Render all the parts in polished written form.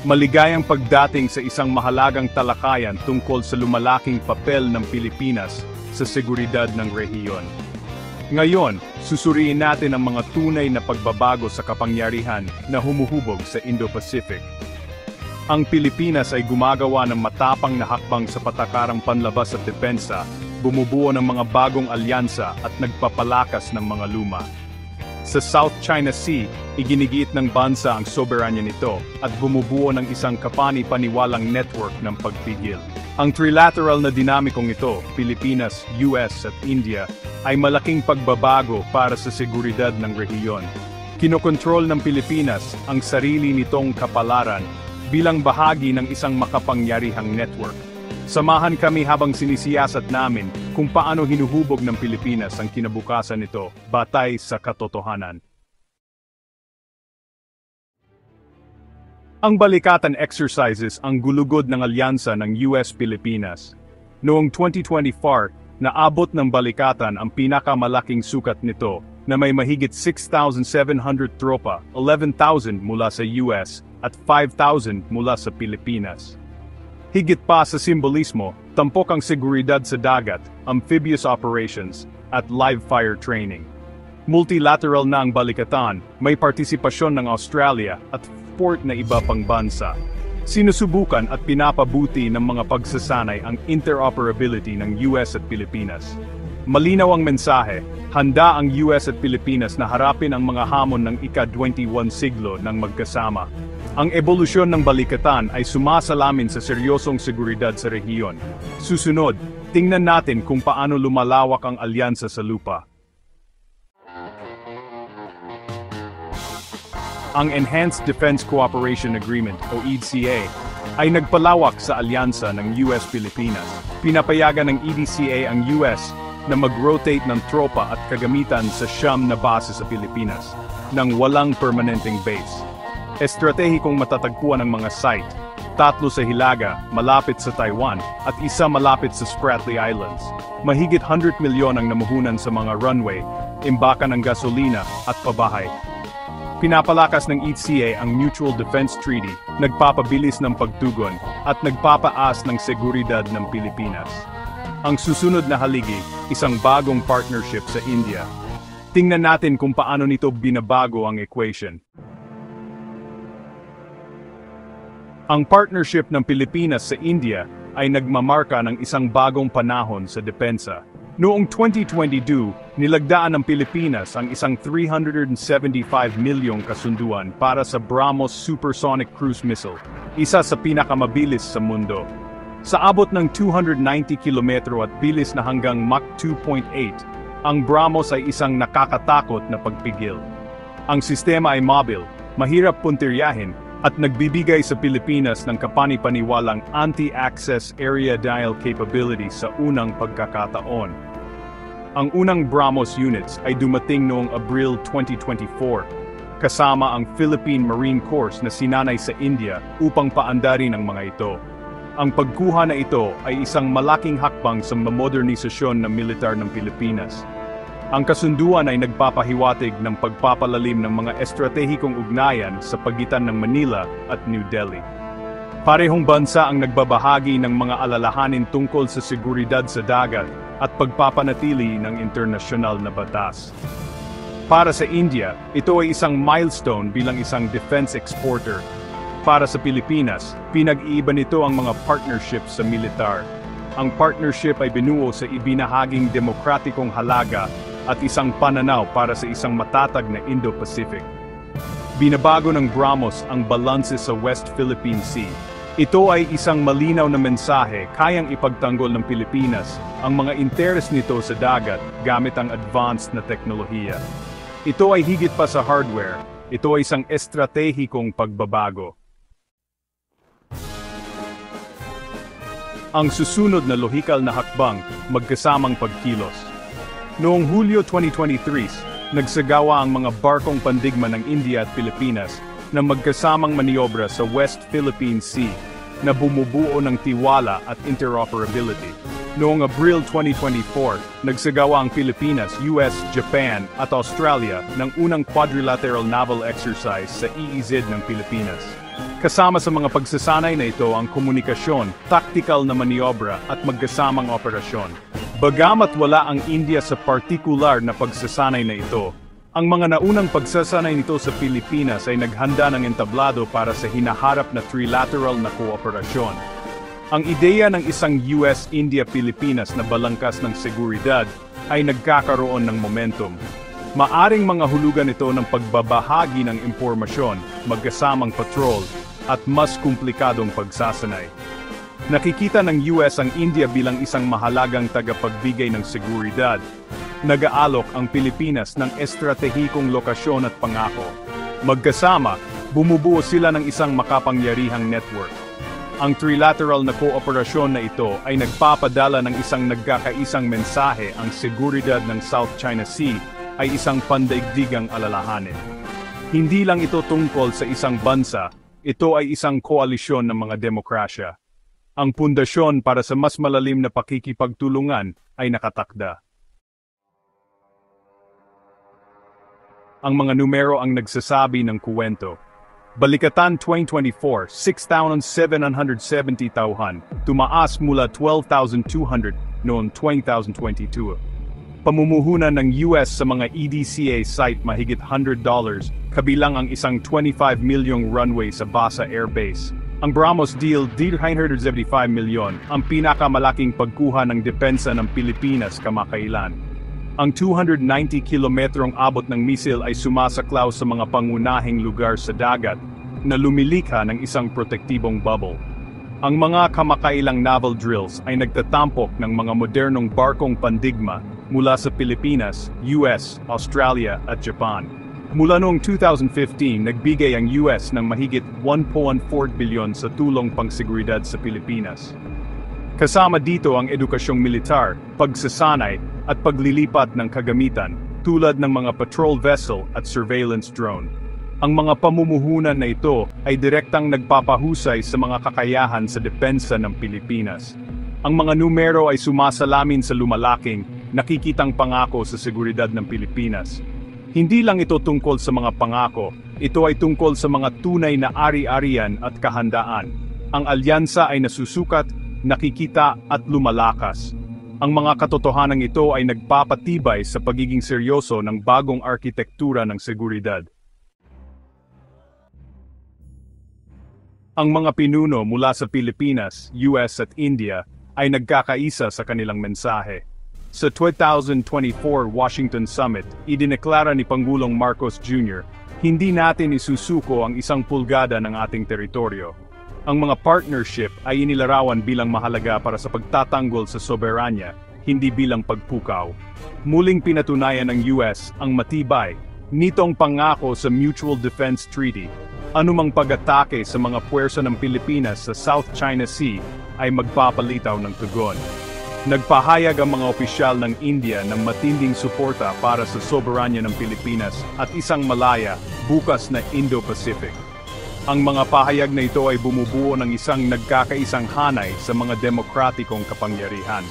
Maligayang pagdating sa isang mahalagang talakayan tungkol sa lumalaking papel ng Pilipinas sa seguridad ng rehiyon. Ngayon, susuriin natin ang mga tunay na pagbabago sa kapangyarihan na humuhubog sa Indo-Pacific. Ang Pilipinas ay gumagawa ng matapang na hakbang sa patakarang panlabas at depensa, bumubuo ng mga bagong alyansa at nagpapalakas ng mga luma. Sa South China Sea, iginigiit ng bansa ang soberanya nito at bumubuo ng isang kapani-paniwalang network ng pagpigil. Ang trilateral na dinamikong ito, Pilipinas, US at India, ay malaking pagbabago para sa seguridad ng rehiyon. Kinokontrol ng Pilipinas ang sarili nitong kapalaran bilang bahagi ng isang makapangyarihang network. Samahan kami habang sinisiyasat namin kung paano hinuhubog ng Pilipinas ang kinabukasan nito batay sa katotohanan. Ang Balikatan Exercises ang gulugod ng alyansa ng US-Pilipinas. Noong 2024, naabot ng Balikatan ang pinakamalaking sukat nito na may mahigit 6,700 tropa, 11,000 mula sa US at 5,000 mula sa Pilipinas. Higit pa sa simbolismo, tampok ang seguridad sa dagat, amphibious operations, at live fire training. Multilateral na ang Balikatan, may partisipasyon ng Australia at port na iba pang bansa. Sinusubukan at pinapabuti ng mga pagsasanay ang interoperability ng US at Pilipinas. Malinaw ang mensahe, handa ang US at Pilipinas na harapin ang mga hamon ng ika-21 siglo ng magkasama. Ang ebolusyon ng Balikatan ay sumasalamin sa seryosong seguridad sa rehiyon. Susunod, tingnan natin kung paano lumalawak ang alyansa sa lupa. Ang Enhanced Defense Cooperation Agreement o EDCA ay nagpalawak sa alyansa ng US-Pilipinas. Pinapayagan ng EDCA ang US na mag-rotate ng tropa at kagamitan sa siyam na base sa Pilipinas nang walang permanenteng base. Estratehikong matatagpuan ang mga site, 3 sa Hilaga, malapit sa Taiwan, at 1 malapit sa Spratly Islands. Mahigit 100 milyon ang namuhunan sa mga runway, imbakan ng gasolina at pabahay. Pinapalakas ng EDCA ang Mutual Defense Treaty, nagpapabilis ng pagtugon, at nagpapaas ng seguridad ng Pilipinas. Ang susunod na haligi, isang bagong partnership sa India. Tingnan natin kung paano nito binabago ang equation. Ang partnership ng Pilipinas sa India ay nagmamarka ng isang bagong panahon sa depensa. Noong 2022, nilagdaan ng Pilipinas ang isang 375 milyong kasunduan para sa BrahMos Supersonic Cruise Missile, isa sa pinakamabilis sa mundo. Sa abot ng 290 kilometro at bilis na hanggang Mach 2.8, ang BrahMos ay isang nakakatakot na pagpigil. Ang sistema ay mobile, mahirap puntiryahin, at nagbibigay sa Pilipinas ng kapani-paniwalang anti-access area denial capability sa unang pagkakataon. Ang unang BrahMos units ay dumating noong Abril 2024, kasama ang Philippine Marine Corps na sinanay sa India upang paandarin ang mga ito. Ang pagkuha na ito ay isang malaking hakbang sa modernisasyon ng militar ng Pilipinas. Ang kasunduan ay nagpapahiwatig ng pagpapalalim ng mga estratehikong ugnayan sa pagitan ng Manila at New Delhi. Parehong bansa ang nagbabahagi ng mga alalahanin tungkol sa seguridad sa dagat at pagpapanatili ng internasyonal na batas. Para sa India, ito ay isang milestone bilang isang defense exporter. Para sa Pilipinas, pinag-iiba nito ang mga partnerships sa militar. Ang partnership ay binuo sa ibinahaging demokratikong halaga at isang pananaw para sa isang matatag na Indo-Pacific. Binabago ng BrahMos ang balanse sa West Philippine Sea. Ito ay isang malinaw na mensahe kayang ipagtanggol ng Pilipinas ang mga interes nito sa dagat gamit ang advanced na teknolohiya. Ito ay higit pa sa hardware, ito ay isang estratehikong pagbabago. Ang susunod na lohikal na hakbang, magkasamang pagkilos. Noong Hulyo 2023, nagsagawa ang mga barkong pandigma ng India at Pilipinas na magkasamang maniobra sa West Philippine Sea. na bumubuo ng tiwala at interoperability. Noong Abril 2024, nagsagawa ang Pilipinas, US, Japan at Australia ng unang quadrilateral naval exercise sa EEZ ng Pilipinas. Kasama sa mga pagsasanay na ito ang komunikasyon, taktikal na maniobra at magkasamang operasyon. Bagamat wala ang India sa partikular na pagsasanay na ito, ang mga naunang pagsasanay nito sa Pilipinas ay naghanda ng entablado para sa hinaharap na trilateral na kooperasyon. Ang ideya ng isang US-India-Pilipinas na balangkas ng seguridad ay nagkakaroon ng momentum. Maaring mga hulugan ito ng pagbabahagi ng impormasyon, magkasamang patrol, at mas komplikadong pagsasanay. Nakikita ng US ang India bilang isang mahalagang tagapagbigay ng seguridad. Nag-aalok ang Pilipinas ng estratehikong lokasyon at pangako. Magkasama, bumubuo sila ng isang makapangyarihang network. Ang trilateral na kooperasyon na ito ay nagpapadala ng isang nagkakaisang mensahe: ang seguridad ng South China Sea ay isang pandaigdigang alalahanin. Hindi lang ito tungkol sa isang bansa, ito ay isang koalisyon ng mga demokrasya. Ang pundasyon para sa mas malalim na pakikipagtulungan ay nakatakda. Ang mga numero ang nagsasabi ng kuwento. Balikatan 2024, 6,770 tauhan, tumaas mula 12,200 noong 2022. Pamumuhunan ng US sa mga EDCA site mahigit $100, kabilang ang isang 25 milyong runway sa Basa Air Base. Ang BrahMos deal, $975 milyon, ang pinakamalaking pagkuha ng depensa ng Pilipinas kamakailan. Ang 290 kilometrong abot ng misil ay sumasaklaw sa mga pangunahing lugar sa dagat na lumilikha ng isang protektibong bubble. Ang mga kamakailang naval drills ay nagtatampok ng mga modernong barkong pandigma mula sa Pilipinas, US, Australia at Japan. Mula noong 2015, nagbigay ang US ng mahigit 1.4 bilyon sa tulong pangseguridad sa Pilipinas. Kasama dito ang edukasyong militar, pagsasanay, at paglilipat ng kagamitan, tulad ng mga patrol vessel at surveillance drone. Ang mga pamumuhunan na ito ay direktang nagpapahusay sa mga kakayahan sa depensa ng Pilipinas. Ang mga numero ay sumasalamin sa lumalaking, nakikitang pangako sa seguridad ng Pilipinas. Hindi lang ito tungkol sa mga pangako, ito ay tungkol sa mga tunay na ari-arian at kahandaan. Ang alyansa ay nasusukat, nakikita at lumalakas. Ang mga katotohanan ito ay nagpapatibay sa pagiging seryoso ng bagong arkitektura ng seguridad. Ang mga pinuno mula sa Pilipinas, US at India ay nagkakaisa sa kanilang mensahe. Sa 2024 Washington Summit, idineklara ni Pangulong Marcos Jr., hindi natin isusuko ang 1 pulgada ng ating teritoryo. Ang mga partnership ay inilarawan bilang mahalaga para sa pagtatanggol sa soberanya, hindi bilang pagpukaw. Muling pinatunayan ng US ang matibay nitong pangako sa Mutual Defense Treaty. Anumang pag-atake sa mga puwersa ng Pilipinas sa South China Sea ay magpapalitaw ng tugon. Nagpahayag ang mga opisyal ng India ng matinding suporta para sa soberanya ng Pilipinas at isang malaya, bukas na Indo-Pacific. Ang mga pahayag na ito ay bumubuo ng isang nagkakaisang hanay sa mga demokratikong kapangyarihan.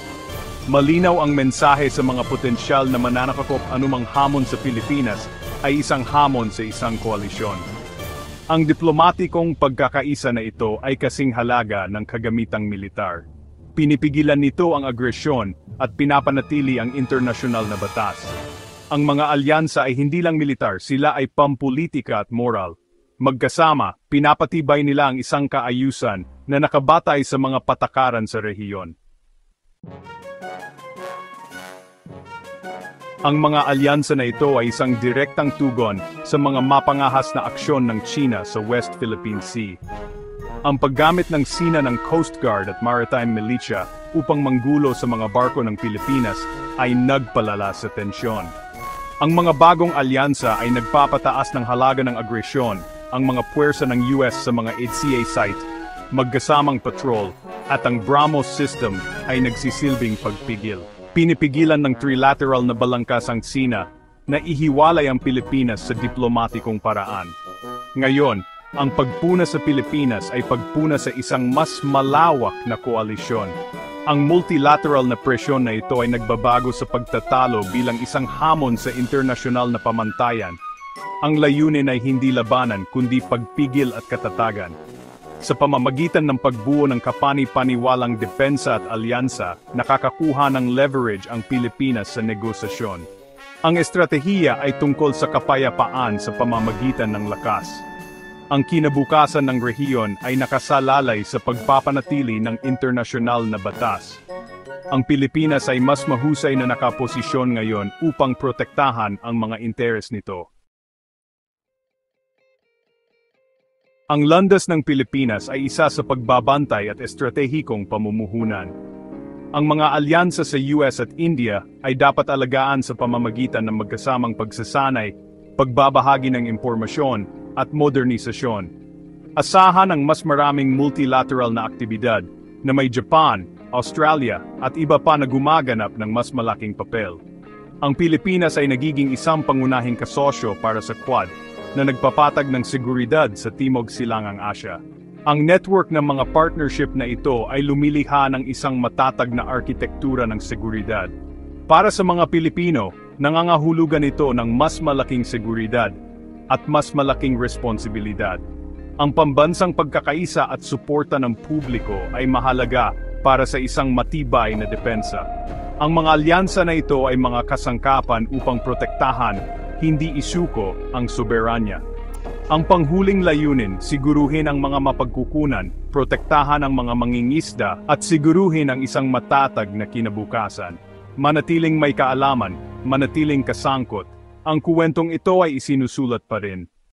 Malinaw ang mensahe sa mga potensyal na mananakop anumang hamon sa Pilipinas ay isang hamon sa isang koalisyon. Ang diplomatikong pagkakaisa na ito ay kasing halaga ng kagamitang militar. Pinipigilan nito ang agresyon at pinapanatili ang internasyonal na batas. Ang mga alyansa ay hindi lang militar, sila ay pampolitika at moral. Magkasama, pinapatibay nila ang isang kaayusan na nakabatay sa mga patakaran sa rehiyon. Ang mga alyansa na ito ay isang direktang tugon sa mga mapangahas na aksyon ng China sa West Philippine Sea. Ang paggamit ng sina ng Coast Guard at Maritime Militia upang manggulo sa mga barko ng Pilipinas ay nagpalala sa tensyon. Ang mga bagong alyansa ay nagpapataas ng halaga ng agresyon, ang mga puwersa ng US sa mga EDCA site, magkasamang patrol, at ang BrahMos system ay nagsisilbing pagpigil. Pinipigilan ng trilateral na balangkas ang Sina na ihiwalay ang Pilipinas sa diplomatikong paraan. Ngayon, Ang pagpuna sa Pilipinas ay pagpuna sa isang mas malawak na koalisyon. Ang multilateral na presyon na ito ay nagbabago sa pagtatalo bilang isang hamon sa internasyonal na pamantayan. Ang layunin ay hindi labanan kundi pagpigil at katatagan. Sa pamamagitan ng pagbuo ng kapani-paniwalang depensa at alyansa, nakakakuha ng leverage ang Pilipinas sa negosasyon. Ang estratehiya ay tungkol sa kapayapaan sa pamamagitan ng lakas. Ang kinabukasan ng rehiyon ay nakasalalay sa pagpapanatili ng internasyonal na batas. Ang Pilipinas ay mas mahusay na nakaposisyon ngayon upang protektahan ang mga interes nito. Ang landas ng Pilipinas ay isa sa pagbabantay at estratehikong pamumuhunan. Ang mga alyansa sa US at India ay dapat alagaan sa pamamagitan ng magkasamang pagsasanay, pagbabahagi ng impormasyon, at modernisasyon. Asahan ang mas maraming multilateral na aktibidad na may Japan, Australia at iba pa na gumaganap ng mas malaking papel. Ang Pilipinas ay nagiging isang pangunahing kasosyo para sa Quad na nagpapatag ng seguridad sa Timog Silangang Asya. Ang network ng mga partnership na ito ay lumilikha ng isang matatag na arkitektura ng seguridad. Para sa mga Pilipino, nangangahulugan ito ng mas malaking seguridad at mas malaking responsibilidad. Ang pambansang pagkakaisa at suporta ng publiko ay mahalaga para sa isang matibay na depensa. Ang mga alyansa na ito ay mga kasangkapan upang protektahan, hindi isuko ang soberanya. Ang panghuling layunin, siguruhin ang mga mapagkukunan, protektahan ang mga mangingisda, at siguruhin ang isang matatag na kinabukasan. Manatiling may kaalaman, manatiling kasangkot. Ang kuwentong ito ay isinusulat pa rin.